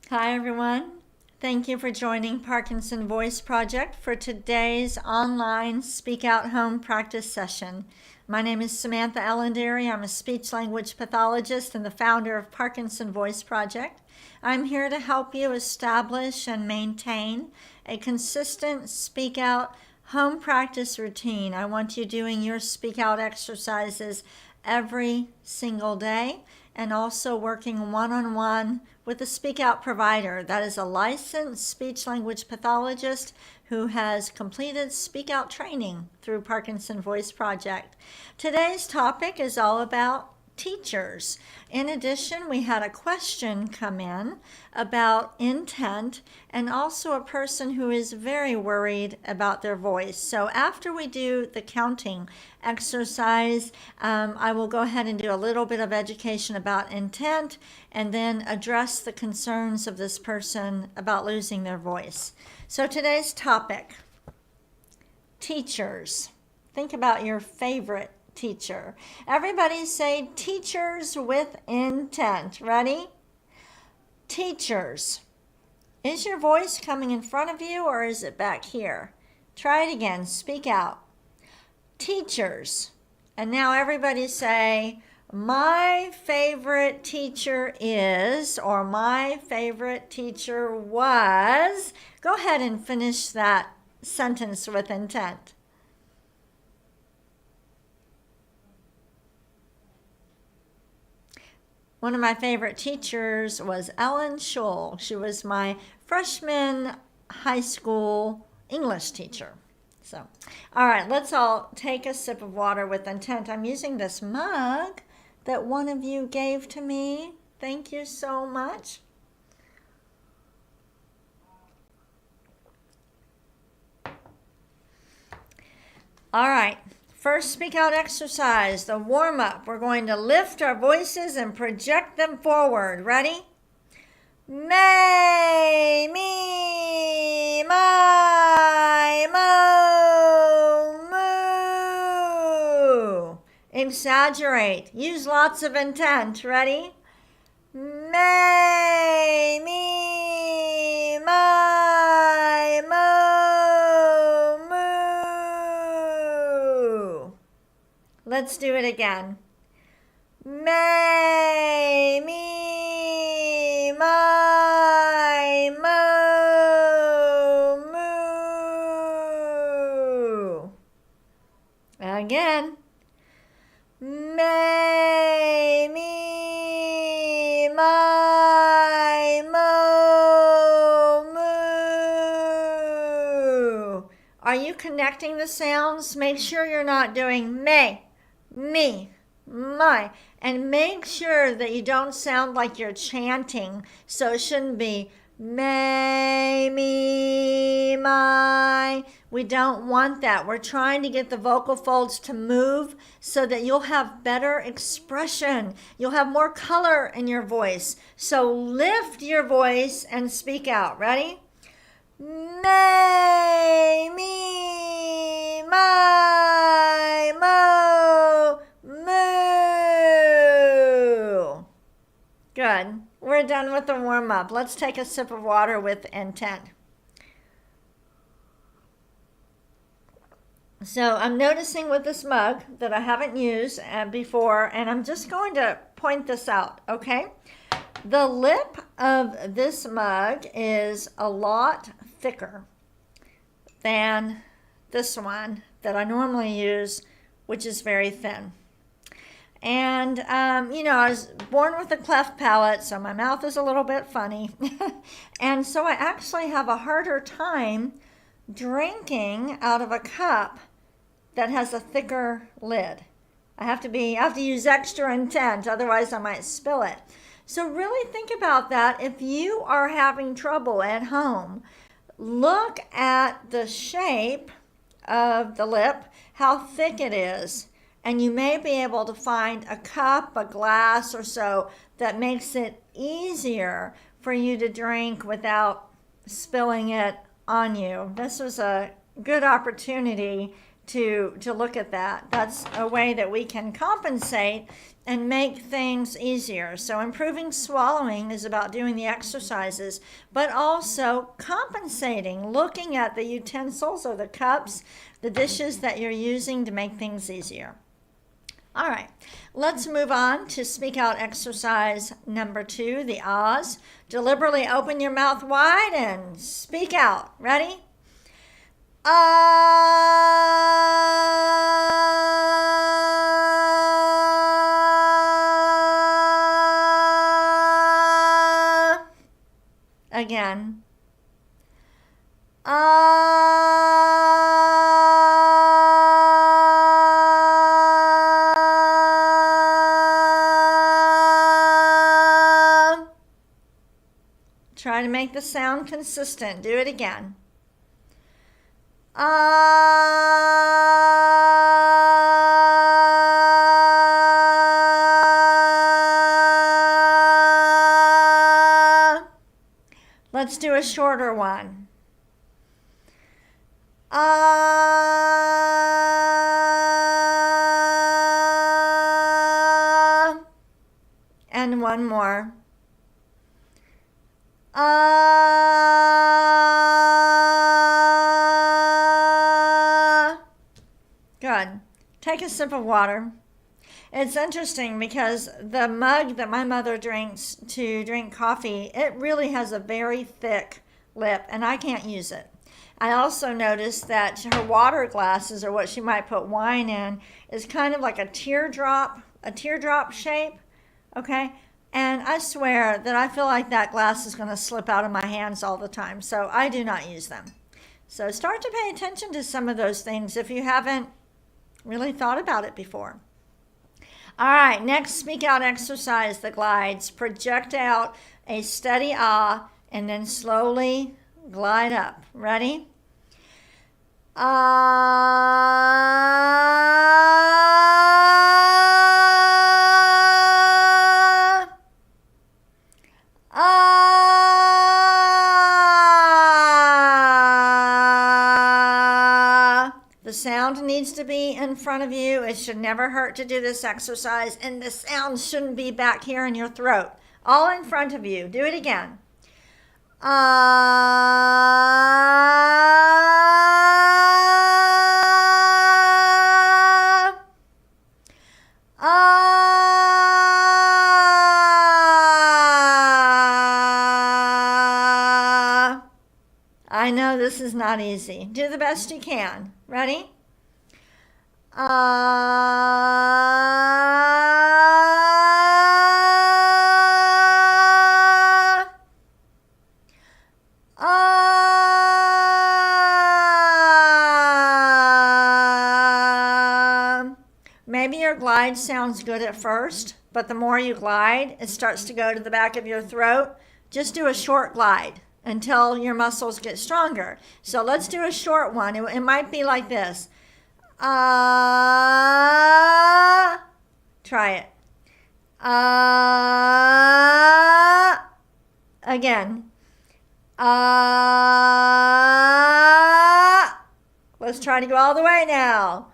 Hi, everyone. Thank you for joining Parkinson Voice Project for today's online Speak Out Home practice session. My name is Samantha Ellendery. I'm a speech language pathologist and the founder of Parkinson Voice Project. I'm here to help you establish and maintain a consistent Speak Out home practice routine. I want you doing your Speak Out exercises every single day and also working one-on-one with a Speak Out provider. That is a licensed speech language pathologist who has completed Speak Out training through Parkinson Voice Project. Today's topic is all about teachers. In addition, we had a question come in about intent and also a person who is very worried about their voice. So after we do the counting exercise, I will go ahead and do a little bit of education about intent and then address the concerns of this person about losing their voice. So today's topic, teachers. Think about your favorite teacher. Everybody say teachers with intent. Ready? Teachers. Is your voice coming in front of you or is it back here? Try it again. Speak out. Teachers. And now everybody say, my favorite teacher is, or my favorite teacher was. Go ahead and finish that sentence with intent. One of my favorite teachers was Ellen Schull. She was my freshman high school English teacher. So, all right, let's all take a sip of water with intent. I'm using this mug that one of you gave to me. Thank you so much. All right. First Speak Out exercise, the warm-up. We're going to lift our voices and project them forward. Ready? May, me, my, mo, moo. Exaggerate. Use lots of intent. Ready? May, me, my, mo, moo. Let's do it again. May, me, my, mo, moo. Again. May, me, my, mo, moo. Are you connecting the sounds? Make sure you're not doing may, me, my, and make sure that you don't sound like you're chanting. So it shouldn't be may, me, my. We don't want that. We're trying to get the vocal folds to move so that you'll have better expression. You'll have more color in your voice. So lift your voice and speak out. Ready? May, me, my, mo, moo. Good. We're done with the warm-up. Let's take a sip of water with intent. So I'm noticing with this mug that I haven't used before, and I'm just going to point this out, okay? The lip of this mug is a lot thicker than this one that I normally use, which is very thin. And, I was born with a cleft palate, so my mouth is a little bit funny. And so I actually have a harder time drinking out of a cup that has a thicker lid. I have to use extra intent, otherwise I might spill it. So really think about that. If you are having trouble at home, look at the shape of the lip, how thick it is. And you may be able to find a cup, a glass or so that makes it easier for you to drink without spilling it on you. This was a good opportunity to look at that. That's a way that we can compensate and make things easier. So improving swallowing is about doing the exercises, but also compensating, looking at the utensils or the cups, the dishes that you're using to make things easier. All right, let's move on to speak out exercise number 2, the ahs. Deliberately open your mouth wide and speak out. Ready? Ah. Again. Try to make the sound consistent. Do it again. Let's do a shorter one. And one more. Good. Take a sip of water. It's interesting because the mug that my mother drinks to drink coffee, it really has a very thick lip, and I can't use it. I also noticed that her water glasses, or what she might put wine in, is kind of like a teardrop shape, okay? And I swear that I feel like that glass is going to slip out of my hands all the time, so I do not use them. So start to pay attention to some of those things if you haven't really thought about it before. All right, next speak out exercise, the glides. Project out a steady ah and then slowly glide up. Ready? Ah. Ah. The sound needs to be in front of you. It should never hurt to do this exercise, and the sound shouldn't be back here in your throat. All in front of you. Do it again. Ah. Ah. I know this is not easy. Do the best you can. Ready? Maybe your glide sounds good at first, but the more you glide, it starts to go to the back of your throat. Just do a short glide until your muscles get stronger. So let's do a short one. It might be like this. Try it. Again. Let's try to go all the way now.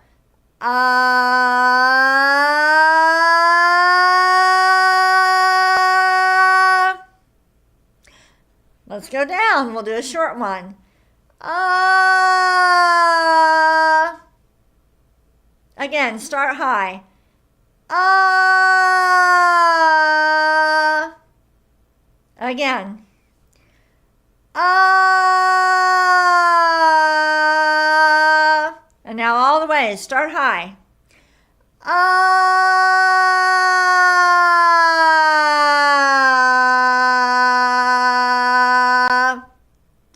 Let's go down. We'll do a short one. Again, start high. Again. And now all the way. Start high.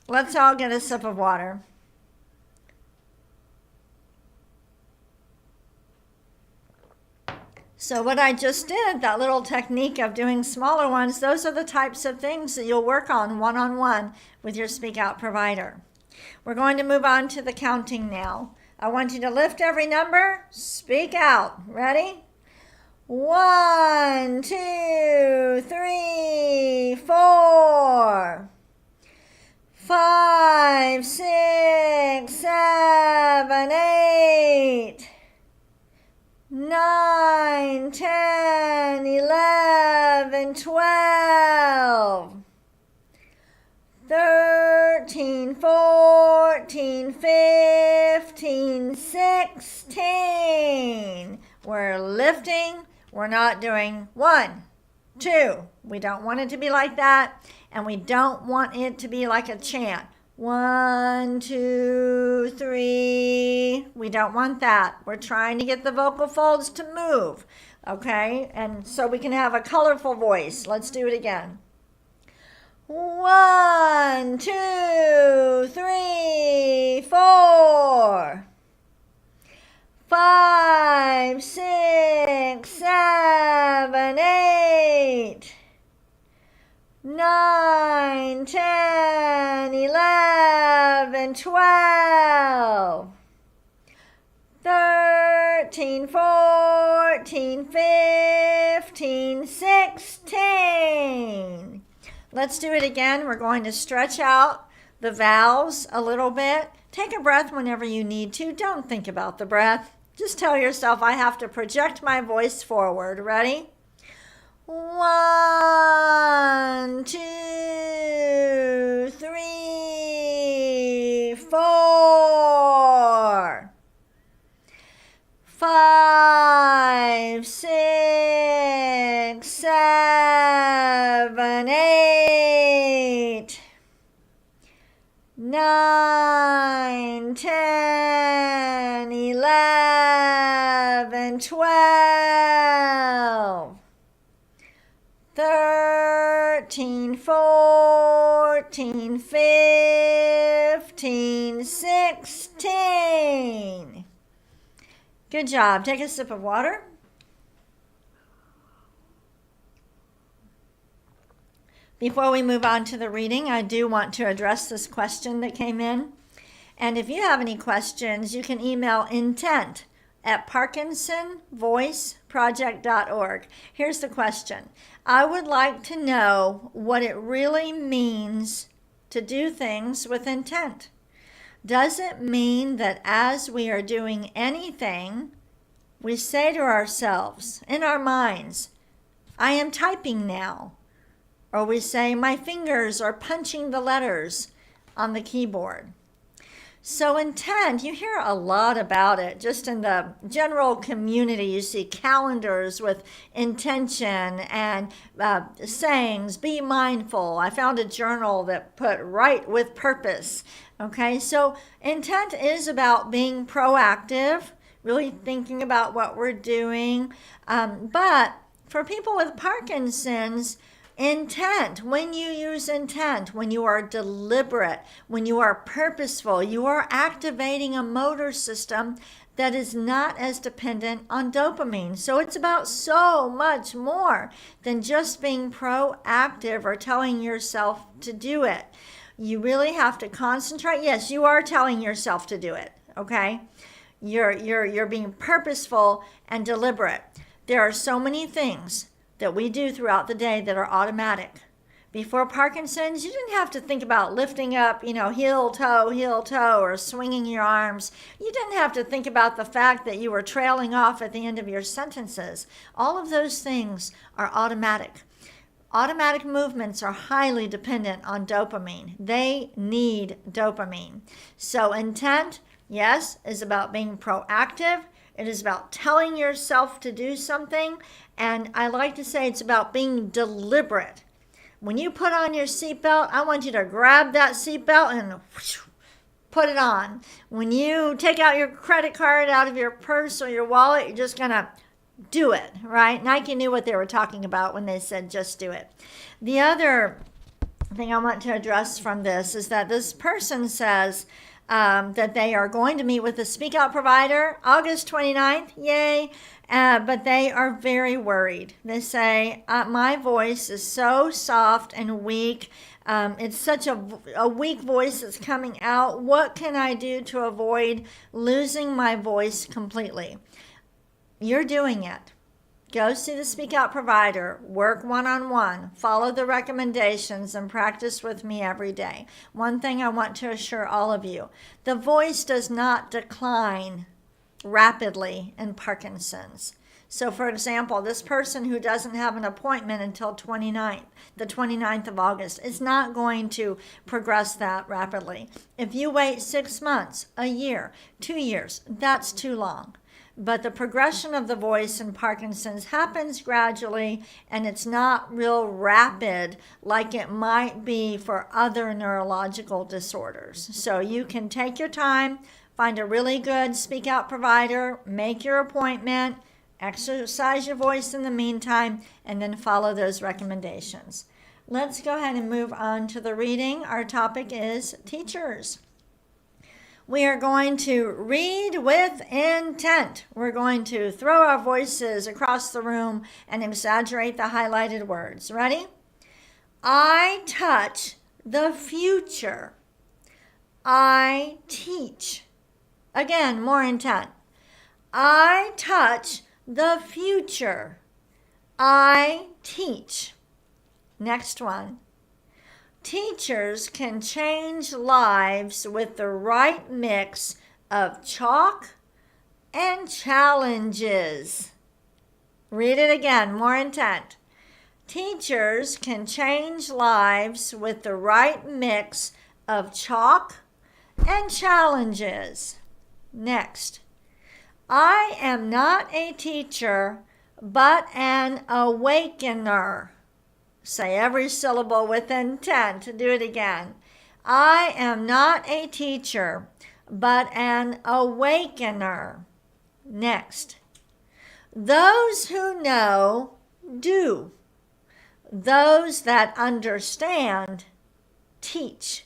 Let's all get a sip of water. So what I just did, that little technique of doing smaller ones, those are the types of things that you'll work on one-on-one with your Speak Out provider. We're going to move on to the counting now. I want you to lift every number, speak out. Ready? 1, 2, 3, 4, 5, 6, 7, 8, 9, 10, 11, 12, 13, 14, 15, 16. We're lifting. We're not doing 1, 2. We don't want it to be like that, and we don't want it to be like a chant. 1, 2, 3. We don't want that. We're trying to get the vocal folds to move, okay? And so we can have a colorful voice. Let's do it again. 1, 2, 3, 4, 5, 6, 7, 8, 9, 10, 11, 12, 13, 14, 15, 16. Let's do it again. We're going to stretch out the vowels a little bit. Take a breath whenever you need to. Don't think about the breath. Just tell yourself, I have to project my voice forward. Ready? 1, 2, 3, 4, 5, 6, 7, 8, 9, 10, 11, 12, 13, 14, 15, 16. Good job. Take a sip of water. Before we move on to the reading, I do want to address this question that came in. And if you have any questions, you can email intent@parkinsonvoiceproject.org. Here's the question. I would like to know what it really means to do things with intent. Does it mean that as we are doing anything, we say to ourselves in our minds, I am typing now? Or we say, my fingers are punching the letters on the keyboard. So intent, you hear a lot about it. Just in the general community, you see calendars with intention and sayings, be mindful. I found a journal that put write with purpose. Okay, so intent is about being proactive, really thinking about what we're doing. But for people with Parkinson's, intent, when you use intent, when you are deliberate, when you are purposeful, you are activating a motor system that is not as dependent on dopamine. So it's about so much more than just being proactive or telling yourself to do it. You really have to concentrate. Yes, you are telling yourself to do it, okay? You're being purposeful and deliberate. There are so many things that we do throughout the day that are automatic. Before Parkinson's, you didn't have to think about lifting up, heel, toe, or swinging your arms. You didn't have to think about the fact that you were trailing off at the end of your sentences. All of those things are automatic. Automatic movements are highly dependent on dopamine. They need dopamine. So intent, yes, is about being proactive. It is about telling yourself to do something. And I like to say it's about being deliberate. When you put on your seatbelt, I want you to grab that seatbelt and put it on. When you take out your credit card out of your purse or your wallet, you're just going to do it, right? Nike knew what they were talking about when they said just do it. The other thing I want to address from this is that this person says that they are going to meet with a Speak Out provider August 29th. Yay. But they are very worried. They say, my voice is so soft and weak. It's such a weak voice that's coming out. What can I do to avoid losing my voice completely? You're doing it. Go see the Speak Out provider, work one-on-one, follow the recommendations, and practice with me every day. One thing I want to assure all of you, the voice does not decline rapidly in Parkinson's. So for example, this person who doesn't have an appointment until the 29th of August, is not going to progress that rapidly. If you wait 6 months, a year, 2 years, that's too long. But the progression of the voice in Parkinson's happens gradually, and it's not real rapid like it might be for other neurological disorders. So you can take your time, find a really good speak out provider, make your appointment, exercise your voice in the meantime, and then follow those recommendations. Let's go ahead and move on to the reading. Our topic is teachers. We are going to read with intent. We're going to throw our voices across the room and exaggerate the highlighted words. Ready? I touch the future. I teach. Again, more intent. I touch the future. I teach. Next one. Teachers can change lives with the right mix of chalk and challenges. Read it again, more intent. Teachers can change lives with the right mix of chalk and challenges. Next. I am not a teacher, but an awakener. Say every syllable with intent. Do it again. I am not a teacher, but an awakener. Next. Those who know, do. Those that understand, teach.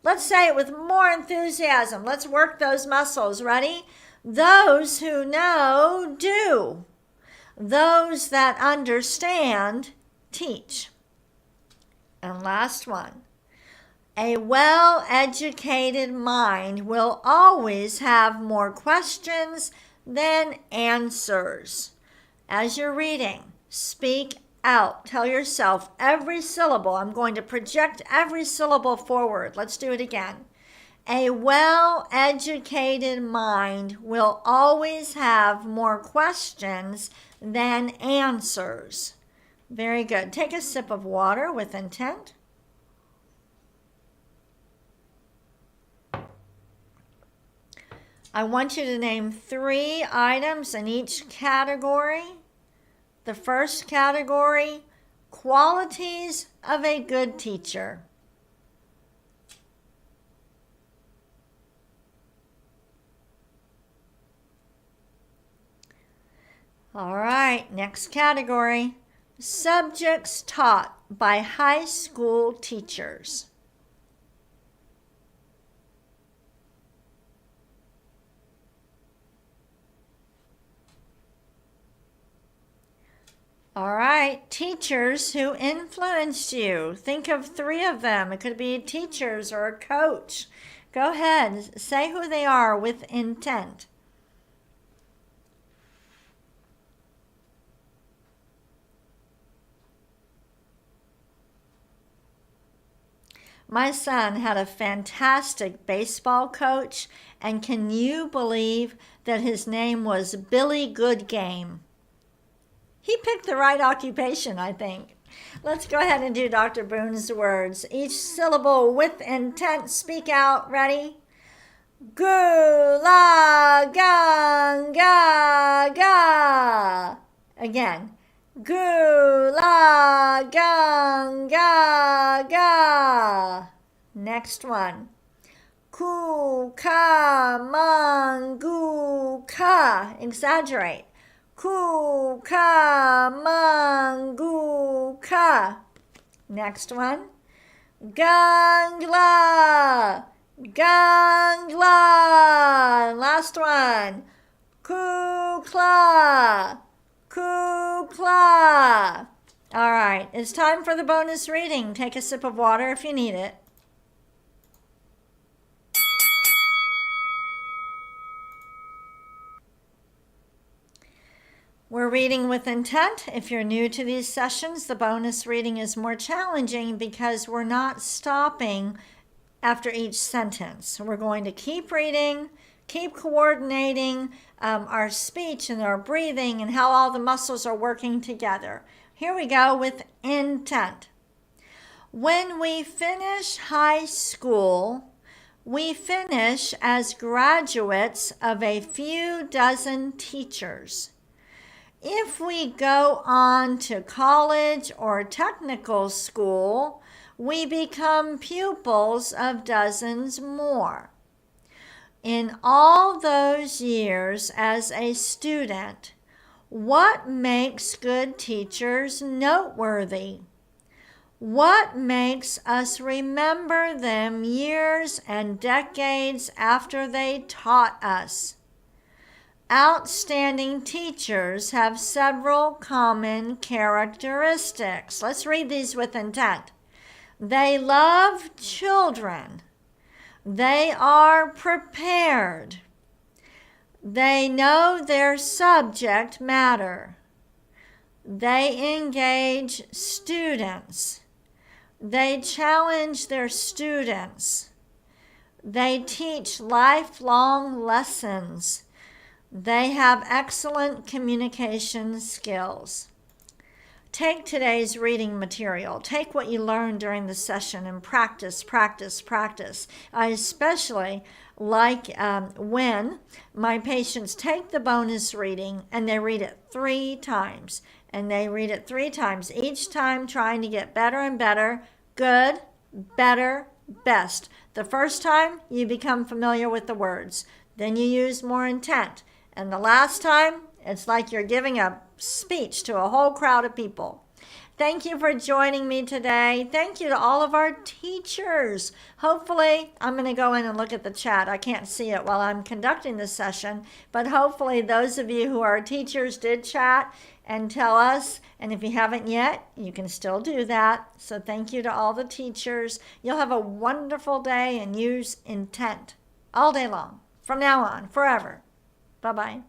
Let's say it with more enthusiasm. Let's work those muscles. Ready? Those who know, do. Those that understand, teach. And last one. A well-educated mind will always have more questions than answers. As you're reading, speak out. Tell yourself every syllable. I'm going to project every syllable forward. Let's do it again. A well-educated mind will always have more questions than answers. Very good. Take a sip of water with intent. I want you to name 3 items in each category. The first category, qualities of a good teacher. All right, next category. Subjects taught by high school teachers. All right, teachers who influenced you. Think of 3 of them. It could be teachers or a coach. Go ahead, say who they are with intent. My son had a fantastic baseball coach, and can you believe that his name was Billy Goodgame? He picked the right occupation, I think. Let's go ahead and do Dr. Boone's words. Each syllable with intent. Speak out. Ready? Gu la gang ga ga. Again. Gu la gang ga ga. Next one. Ku ka man gu ka. Exaggerate. Ku ka man gu ka. Next one. Gangla. Gangla. Last one. Kukla. Kukla. All right, it's time for the bonus reading. Take a sip of water if you need it. We're reading with intent. If you're new to these sessions, the bonus reading is more challenging because we're not stopping after each sentence. We're going to keep reading, Keep coordinating our speech and our breathing and how all the muscles are working together. Here we go with intent. When we finish high school, we finish as graduates of a few dozen teachers. If we go on to college or technical school, we become pupils of dozens more. In all those years as a student, what makes good teachers noteworthy? What makes us remember them years and decades after they taught us? Outstanding teachers have several common characteristics. Let's read these with intent. They love children. They are prepared. They know their subject matter. They engage students. They challenge their students. They teach lifelong lessons. They have excellent communication skills. Take today's reading material. Take what you learned during the session and practice, practice, practice. I especially like when my patients take the bonus reading and they read it 3 times. And they read it 3 times, each time trying to get better and better, good, better, best. The first time, you become familiar with the words. Then you use more intent. And the last time, it's like you're giving a speech to a whole crowd of people. Thank you for joining me today. Thank you to all of our teachers. Hopefully, I'm going to go in and look at the chat. I can't see it while I'm conducting this session, but hopefully those of you who are teachers did chat and tell us. And if you haven't yet, you can still do that. So thank you to all the teachers. You'll have a wonderful day and use intent all day long, from now on, forever. Bye-bye.